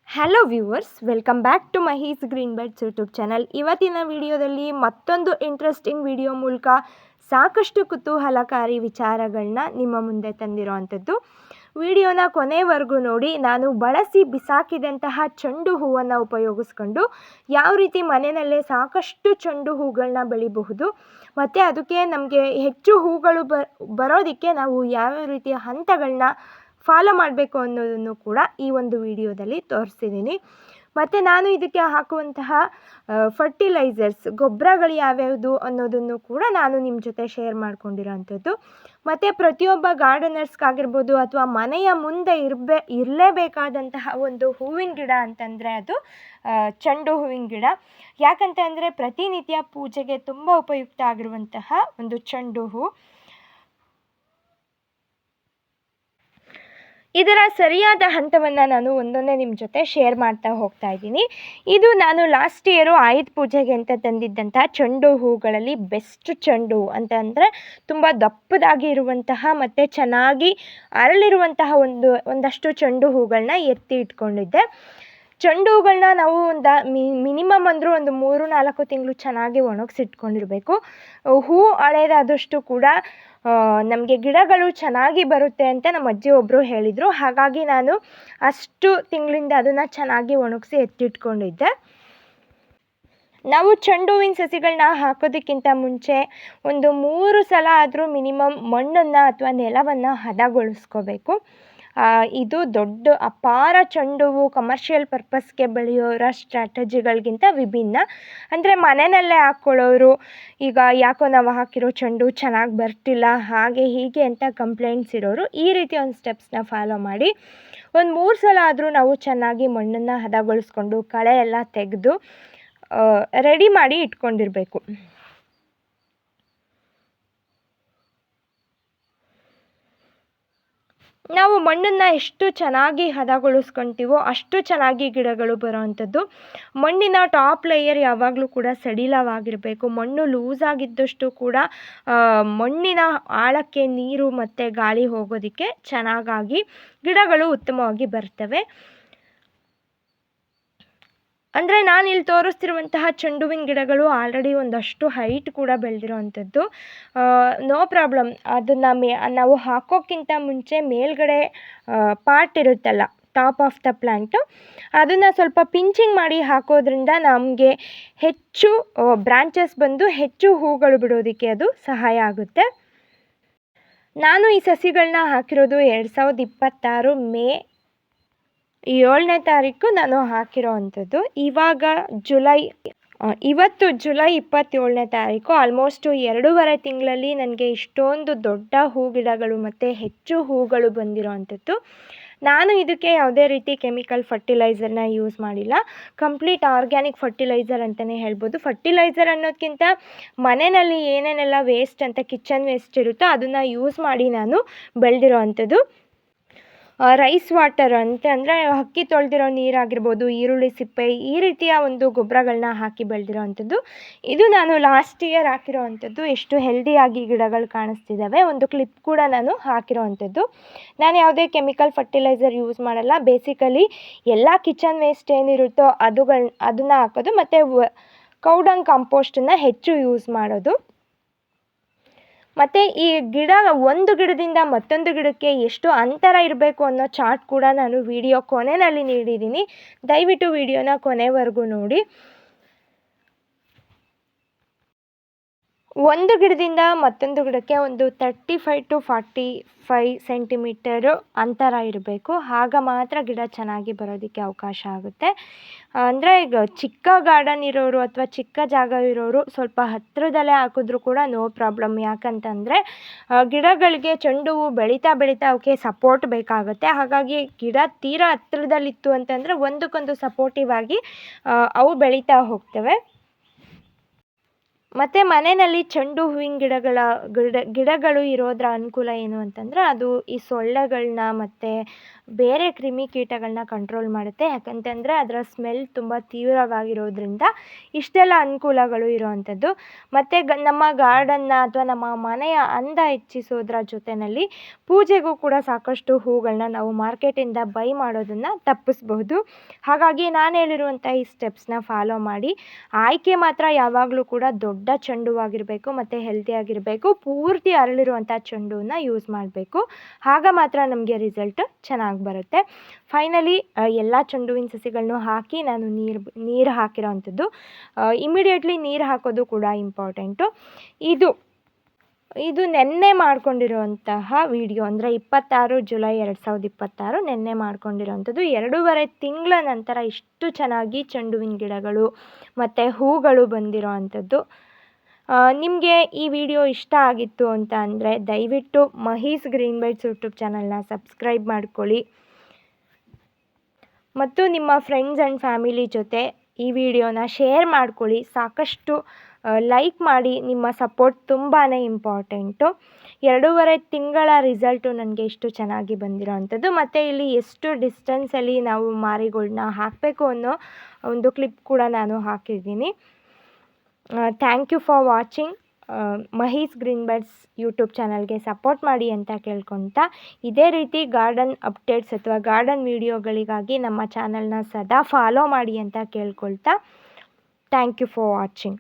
Hello viewers, welcome back to Mahee's green birds YouTube channel. ಇವತ್ತಿನ ವಿಡಿಯೋದಲ್ಲಿ ಮತ್ತೊಂದು ಇಂಟ್ರೆಸ್ಟಿಂಗ್ ವಿಡಿಯೋ ಮೂಲಕ ಸಾಕಷ್ಟು ಕುತೂಹಲಕಾರಿ ವಿಚಾರಗಳನ್ನ ನಿಮ್ಮ ಮುಂದೆ ತಂದಿರೋವಂಥದ್ದು. ವಿಡಿಯೋನ ಕೊನೆವರೆಗೂ ನೋಡಿ. ನಾನು ಬಳಸಿ ಬಿಸಾಕಿದಂತಹ ಚೆಂಡು ಹೂವನ್ನು ಉಪಯೋಗಿಸ್ಕೊಂಡು ಯಾವ ರೀತಿ ಮನೆಯಲ್ಲೇ ಸಾಕಷ್ಟು ಚೆಂಡು ಹೂಗಳನ್ನ ಬೆಳಿಬಹುದು, ಮತ್ತು ಅದಕ್ಕೆ ನಮಗೆ ಹೆಚ್ಚು ಹೂಗಳು ಬರೋದಕ್ಕೆ ನಾವು ಯಾವ ರೀತಿಯ ಹಂತಗಳನ್ನ ಫಾಲೋ ಮಾಡಬೇಕು ಅನ್ನೋದನ್ನು ಕೂಡ ಈ ಒಂದು ವಿಡಿಯೋದಲ್ಲಿ ತೋರಿಸ್ತಿದ್ದೀನಿ. ಮತ್ತು ನಾನು ಇದಕ್ಕೆ ಹಾಕುವಂತಹ ಫರ್ಟಿಲೈಸರ್ಸ್, ಗೊಬ್ಬರಗಳು ಯಾವ್ಯಾವುದು ಅನ್ನೋದನ್ನು ಕೂಡ ನಾನು ನಿಮ್ಮ ಜೊತೆ ಶೇರ್ ಮಾಡ್ಕೊಂಡಿರೋವಂಥದ್ದು. ಮತ್ತು ಪ್ರತಿಯೊಬ್ಬ ಗಾರ್ಡನರ್ಸ್ಗಾಗಿರ್ಬೋದು ಅಥವಾ ಮನೆಯ ಮುಂದೆ ಇರಲೇಬೇಕಾದಂತಹ ಒಂದು ಹೂವಿನ ಗಿಡ ಅಂತಂದರೆ ಅದು ಚೆಂಡು ಹೂವಿನ ಗಿಡ. ಯಾಕಂತಂದರೆ ಪ್ರತಿನಿತ್ಯ ಪೂಜೆಗೆ ತುಂಬ ಉಪಯುಕ್ತ ಆಗಿರುವಂತಹ ಒಂದು ಚೆಂಡು ಹೂ. ಇದರ ಸರಿಯಾದ ಹಂತವನ್ನು ನಾನು ಒಂದೊಂದೇ ನಿಮ್ಮ ಜೊತೆ ಶೇರ್ ಮಾಡ್ತಾ ಹೋಗ್ತಾ ಇದ್ದೀನಿ. ಇದು ನಾನು ಲಾಸ್ಟ್ ಇಯರು ಆಯುಧ ಪೂಜೆಗೆ ಅಂತ ತಂದಿದ್ದಂಥ ಚೆಂಡು ಹೂಗಳಲ್ಲಿ ಬೆಸ್ಟ್ ಚೆಂಡು ಹೂ ಅಂತಂದರೆ ತುಂಬ ದಪ್ಪದಾಗಿ ಇರುವಂತಹ ಮತ್ತು ಚೆನ್ನಾಗಿ ಅರಳಿರುವಂತಹ ಒಂದಷ್ಟು ಚೆಂಡು ಹೂಗಳನ್ನ ಎತ್ತಿ ಇಟ್ಕೊಂಡಿದ್ದೆ. ಚೆಂಡು ಹೂಗಳನ್ನ ನಾವು ಮಿನಿಮಮ್ ಅಂದರೂ ಒಂದು 3-4 ತಿಂಗಳು ಚೆನ್ನಾಗಿ ಒಣಗಿಸಿಟ್ಕೊಂಡಿರಬೇಕು. ಹೂ ಹಳೇದಾದಷ್ಟು ಕೂಡ ನಮಗೆ ಗಿಡಗಳು ಚೆನ್ನಾಗಿ ಬರುತ್ತೆ ಅಂತ ನಮ್ಮ ಅಜ್ಜಿ ಒಬ್ಬರು ಹೇಳಿದರು. ಹಾಗಾಗಿ ನಾನು ಅಷ್ಟು ತಿಂಗಳಿಂದ ಅದನ್ನು ಚೆನ್ನಾಗಿ ಒಣಗಿಸಿ ಎತ್ತಿಟ್ಕೊಂಡಿದ್ದೆ. ನಾವು ಚೆಂಡು ಹೂವಿನ ಸಸಿಗಳನ್ನ ಹಾಕೋದಕ್ಕಿಂತ ಮುಂಚೆ ಒಂದು 3 ಸಲ ಆದರೂ ಮಿನಿಮಮ್ ಮಣ್ಣನ್ನು ಅಥವಾ ನೆಲವನ್ನು ಹದಗೊಳಿಸ್ಕೋಬೇಕು. ಇದು ದೊಡ್ಡ ಅಪಾರ ಚೆಂಡು ಹೂವು ಕಮರ್ಷಿಯಲ್ ಪರ್ಪಸ್ಗೆ ಬೆಳೆಯೋರ ಸ್ಟ್ರಾಟಜಿಗಳಿಗಿಂತ ವಿಭಿನ್ನ. ಅಂದರೆ ಮನೆಯಲ್ಲೇ ಹಾಕ್ಕೊಳ್ಳೋರು ಈಗ ಯಾಕೋ ನಾವು ಹಾಕಿರೋ ಚೆಂಡು ಚೆನ್ನಾಗಿ ಬರ್ತಿಲ್ಲ ಹಾಗೆ ಹೀಗೆ ಅಂತ ಕಂಪ್ಲೇಂಟ್ಸ್ ಇರೋರು ಈ ರೀತಿ ಒಂದು ಸ್ಟೆಪ್ಸ್ನ ಫಾಲೋ ಮಾಡಿ ಒಂದು 3 ಸಲ ಆದರೂ ನಾವು ಚೆನ್ನಾಗಿ ಮಣ್ಣನ್ನು ಹದಗೊಳಿಸ್ಕೊಂಡು ಕಳೆ ಎಲ್ಲ ತೆಗೆದು ರೆಡಿ ಮಾಡಿ ಇಟ್ಕೊಂಡಿರಬೇಕು. ನಾವು ಮಣ್ಣನ್ನು ಎಷ್ಟು ಚೆನ್ನಾಗಿ ಹದಗೊಳಿಸ್ಕೊತೀವೋ ಅಷ್ಟು ಚೆನ್ನಾಗಿ ಗಿಡಗಳು ಬರೋವಂಥದ್ದು. ಮಣ್ಣಿನ ಟಾಪ್ ಲೇಯರ್ ಯಾವಾಗಲೂ ಕೂಡ ಸಡಿಲವಾಗಿರಬೇಕು. ಮಣ್ಣು ಲೂಸ್ ಆಗಿದ್ದಷ್ಟು ಕೂಡ ಮಣ್ಣಿನ ಆಳಕ್ಕೆ ನೀರು ಮತ್ತು ಗಾಳಿ ಹೋಗೋದಕ್ಕೆ ಚೆನ್ನಾಗಾಗಿ ಗಿಡಗಳು ಉತ್ತಮವಾಗಿ ಬರ್ತವೆ. ಅಂದರೆ ನಾನು ಇಲ್ಲಿ ತೋರಿಸ್ತಿರುವಂತಹ ಚೆಂಡು ಹೂವಿನ ಗಿಡಗಳು ಆಲ್ರೆಡಿ ಒಂದಷ್ಟು ಹೈಟ್ ಕೂಡ ಬೆಳೆದಿರೋವಂಥದ್ದು. No problem. ಅದನ್ನು ನಾವು ಹಾಕೋಕ್ಕಿಂತ ಮುಂಚೆ ಮೇಲ್ಗಡೆ ಪಾರ್ಟ್ ಇರುತ್ತಲ್ಲ, ಟಾಪ್ ಆಫ್ ದ ಪ್ಲ್ಯಾಂಟು, ಅದನ್ನು ಸ್ವಲ್ಪ ಪಿಂಚಿಂಗ್ ಮಾಡಿ ಹಾಕೋದ್ರಿಂದ ನಮಗೆ ಹೆಚ್ಚು ಬ್ರಾಂಚಸ್ ಬಂದು ಹೆಚ್ಚು ಹೂಗಳು ಬಿಡೋದಕ್ಕೆ ಅದು ಸಹಾಯ ಆಗುತ್ತೆ. ನಾನು ಈ ಸಸಿಗಳನ್ನ ಹಾಕಿರೋದು 2026 ಮೇ 7ನೇ ತಾರೀಕು ನಾನು ಹಾಕಿರೋ ಅಂಥದ್ದು. ಇವತ್ತು ಜುಲೈ 27ನೇ ತಾರೀಕು. ಆಲ್ಮೋಸ್ಟ್ 2.5 ತಿಂಗಳಲ್ಲಿ ನನಗೆ ಇಷ್ಟೊಂದು ದೊಡ್ಡ ಹೂ ಗಿಡಗಳು ಮತ್ತು ಹೆಚ್ಚು ಹೂಗಳು ಬಂದಿರೋ ಅಂಥದ್ದು. ನಾನು ಇದಕ್ಕೆ ಯಾವುದೇ ರೀತಿ ಕೆಮಿಕಲ್ ಫರ್ಟಿಲೈಸರ್ನ ಯೂಸ್ ಮಾಡಿಲ್ಲ. ಕಂಪ್ಲೀಟ್ ಆರ್ಗ್ಯಾನಿಕ್ ಫರ್ಟಿಲೈಸರ್ ಅಂತಲೇ ಹೇಳ್ಬೋದು. ಫರ್ಟಿಲೈಸರ್ ಅನ್ನೋದಕ್ಕಿಂತ ಮನೆಯಲ್ಲಿ ಏನೇನೆಲ್ಲ ವೇಸ್ಟ್ ಅಂತ ಕಿಚನ್ ವೇಸ್ಟ್ ಇರುತ್ತೋ ಅದನ್ನು ಯೂಸ್ ಮಾಡಿ ನಾನು ಬೆಳೆದಿರೋ ಅಂಥದ್ದು. ರೈಸ್ ವಾಟರ್ ಅಂದರೆ ಅಕ್ಕಿ ತೊಳೆದಿರೋ ನೀರಾಗಿರ್ಬೋದು, ಈರುಳ್ಳಿ ಸಿಪ್ಪೆ, ಈ ರೀತಿಯ ಒಂದು ಗೊಬ್ಬರಗಳನ್ನ ಹಾಕಿ ಬೆಳೆದಿರೋ ಅಂಥದ್ದು. ಇದು ನಾನು ಲಾಸ್ಟ್ ಇಯರ್ ಹಾಕಿರೋ ಅಂಥದ್ದು. ಎಷ್ಟು ಹೆಲ್ದಿಯಾಗಿ ಗಿಡಗಳು ಕಾಣಿಸ್ತಿದ್ದಾವೆ. ಒಂದು ಕ್ಲಿಪ್ ಕೂಡ ನಾನು ಹಾಕಿರೋ ಅಂಥದ್ದು. ನಾನು ಯಾವುದೇ ಕೆಮಿಕಲ್ ಫರ್ಟಿಲೈಸರ್ ಯೂಸ್ ಮಾಡಲ್ಲ. ಬೇಸಿಕಲಿ ಎಲ್ಲ ಕಿಚನ್ ವೇಸ್ಟ್ ಏನಿರುತ್ತೋ ಅದನ್ನು ಹಾಕೋದು ಮತ್ತು ಕೌಡಂಗ್ ಕಾಂಪೋಸ್ಟನ್ನು ಹೆಚ್ಚು ಯೂಸ್ ಮಾಡೋದು. ಮತ್ತು ಈ ಒಂದು ಗಿಡದಿಂದ ಮತ್ತೊಂದು ಗಿಡಕ್ಕೆ ಎಷ್ಟು ಅಂತರ ಇರಬೇಕು ಅನ್ನೋ ಚಾರ್ಟ್ ಕೂಡ ನಾನು ವಿಡಿಯೋ ಕೊನೆಯಲ್ಲಿ ನೀಡಿದ್ದೀನಿ. ದಯವಿಟ್ಟು ವಿಡಿಯೋನ ಕೊನೆವರೆಗೂ ನೋಡಿ. ಒಂದು ಗಿಡದಿಂದ ಮತ್ತೊಂದು ಗಿಡಕ್ಕೆ ಒಂದು 35 to 45 ಸೆಂಟಿಮೀಟರು ಅಂತರ ಇರಬೇಕು. ಆಗ ಮಾತ್ರ ಗಿಡ ಚೆನ್ನಾಗಿ ಬರೋದಕ್ಕೆ ಅವಕಾಶ ಆಗುತ್ತೆ. ಅಂದರೆ ಈಗ ಚಿಕ್ಕ ಗಾರ್ಡನ್ ಇರೋರು ಅಥವಾ ಚಿಕ್ಕ ಜಾಗ ಇರೋರು ಸ್ವಲ್ಪ ಹತ್ತಿರದಲ್ಲೇ ಹಾಕಿದ್ರೂ ಕೂಡ ನೋ ಪ್ರಾಬ್ಲಮ್. ಯಾಕಂತಂದರೆ ಗಿಡಗಳಿಗೆ ಚೆಂಡು ಹೂವು ಬೆಳೀತಾ ಅವಕ್ಕೆ ಸಪೋರ್ಟ್ ಬೇಕಾಗುತ್ತೆ. ಹಾಗಾಗಿ ಗಿಡ ತೀರಾ ಹತ್ತಿರದಲ್ಲಿತ್ತು ಅಂತಂದರೆ ಒಂದಕ್ಕೊಂದು ಸಪೋರ್ಟಿವ್ ಆಗಿ ಅವು ಬೆಳೀತಾ ಹೋಗ್ತವೆ. ಮತ್ತು ಮನೆಯಲ್ಲಿ ಚೆಂಡು ಹೂವಿನ ಗಿಡಗಳು ಇರೋದ್ರ ಅನುಕೂಲ ಏನು ಅಂತಂದರೆ ಅದು ಈ ಸೊಳ್ಳೆಗಳನ್ನ ಮತ್ತು ಬೇರೆ ಕ್ರಿಮಿಕೀಟಗಳನ್ನ ಕಂಟ್ರೋಲ್ ಮಾಡುತ್ತೆ. ಯಾಕಂತಂದರೆ ಅದರ ಸ್ಮೆಲ್ ತುಂಬ ತೀವ್ರವಾಗಿರೋದ್ರಿಂದ ಇಷ್ಟೆಲ್ಲ ಅನುಕೂಲಗಳು ಇರೋವಂಥದ್ದು. ಮತ್ತು ನಮ್ಮ ಗಾರ್ಡನ್ನ ಅಥವಾ ನಮ್ಮ ಮನೆಯ ಅಂದ ಹೆಚ್ಚಿಸೋದ್ರ ಜೊತೆಯಲ್ಲಿ ಪೂಜೆಗೂ ಕೂಡ ಸಾಕಷ್ಟು ಹೂಗಳನ್ನ ನಾವು ಮಾರ್ಕೆಟಿಂದ ಬೈ ಮಾಡೋದನ್ನು ತಪ್ಪಿಸ್ಬಹುದು. ಹಾಗಾಗಿ ನಾನು ಹೇಳಿರುವಂಥ ಈ ಸ್ಟೆಪ್ಸ್ನ ಫಾಲೋ ಮಾಡಿ. ಆಯ್ಕೆ ಮಾತ್ರ ಯಾವಾಗಲೂ ಕೂಡ ದೊಡ್ಡ ಚೆಂಡು ಹೂವಾಗಿರಬೇಕು ಮತ್ತು ಹೆಲ್ತಿಯಾಗಿರಬೇಕು. ಪೂರ್ತಿ ಅರಳಿರುವಂಥ ಚೆಂಡು ಹೂವನ್ನ ಯೂಸ್ ಮಾಡಬೇಕು. ಆಗ ಮಾತ್ರ ನಮಗೆ ರಿಸಲ್ಟ್ ಚೆನ್ನಾಗಿ ಬರುತ್ತೆ. ಫೈನಲಿ ಎಲ್ಲ ಚೆಂಡು ಹೂವಿನ ಸಸಿಗಳನ್ನು ಹಾಕಿ ನಾನು ನೀರು ಹಾಕಿರೋ ಅಂಥದ್ದು. ಇಮಿಡಿಯೇಟ್ಲಿ ನೀರು ಹಾಕೋದು ಕೂಡ ಇಂಪಾರ್ಟೆಂಟು. ಇದು ನೆನ್ನೆ ಮಾಡ್ಕೊಂಡಿರೋಂತಹ ವಿಡಿಯೋ, ಅಂದರೆ 26 ಜುಲೈ 2026 ನೆನ್ನೆ ಮಾಡ್ಕೊಂಡಿರೋವಂಥದ್ದು. 2.5 ತಿಂಗಳ ನಂತರ ಇಷ್ಟು ಚೆನ್ನಾಗಿ ಚೆಂಡು ಹೂವಿನ ಗಿಡಗಳು ಮತ್ತು ಹೂಗಳು ಬಂದಿರೋ ಅಂಥದ್ದು. ನಿಮಗೆ ಈ ವಿಡಿಯೋ ಇಷ್ಟ ಆಗಿತ್ತು ಅಂತ ಅಂದರೆ ದಯವಿಟ್ಟು ಮಹೀಸ್ ಗ್ರೀನ್ ಬೈಟ್ಸ್ ಯೂಟ್ಯೂಬ್ ಚಾನಲ್ನ ಸಬ್ಸ್ಕ್ರೈಬ್ ಮಾಡ್ಕೊಳ್ಳಿ ಮತ್ತು ನಿಮ್ಮ ಫ್ರೆಂಡ್ಸ್ ಆ್ಯಂಡ್ ಫ್ಯಾಮಿಲಿ ಜೊತೆ ಈ ವಿಡಿಯೋನ ಶೇರ್ ಮಾಡ್ಕೊಳ್ಳಿ. ಸಾಕಷ್ಟು ಲೈಕ್ ಮಾಡಿ. ನಿಮ್ಮ ಸಪೋರ್ಟ್ ತುಂಬಾ ಇಂಪಾರ್ಟೆಂಟು. 2.5 ತಿಂಗಳ ರಿಸಲ್ಟು ನನಗೆ ಇಷ್ಟು ಚೆನ್ನಾಗಿ ಬಂದಿರೋ ಅಂಥದ್ದು. ಮತ್ತು ಇಲ್ಲಿ ಎಷ್ಟು ಡಿಸ್ಟೆನ್ಸಲ್ಲಿ ನಾವು ಮಾರಿಗೋಲ್ಡ್ನ ಹಾಕಬೇಕು ಅನ್ನೋ ಒಂದು ಕ್ಲಿಪ್ ಕೂಡ ನಾನು ಹಾಕಿದ್ದೀನಿ. Thank you for watching. Mahee's green bytes YouTube ಚಾನಲ್ಗೆ ಸಪೋರ್ಟ್ ಮಾಡಿ ಅಂತ ಕೇಳ್ಕೊತಾ, ಇದೇ ರೀತಿ ಗಾರ್ಡನ್ ಅಪ್ಡೇಟ್ಸ್ ಅಥವಾ ಗಾರ್ಡನ್ ವಿಡಿಯೋಗಳಿಗಾಗಿ ನಮ್ಮ ಚಾನಲ್ನ ಸದಾ ಫಾಲೋ ಮಾಡಿ ಅಂತ ಕೇಳ್ಕೊಳ್ತಾ, ಥ್ಯಾಂಕ್ ಯು ಫಾರ್ ವಾಚಿಂಗ್.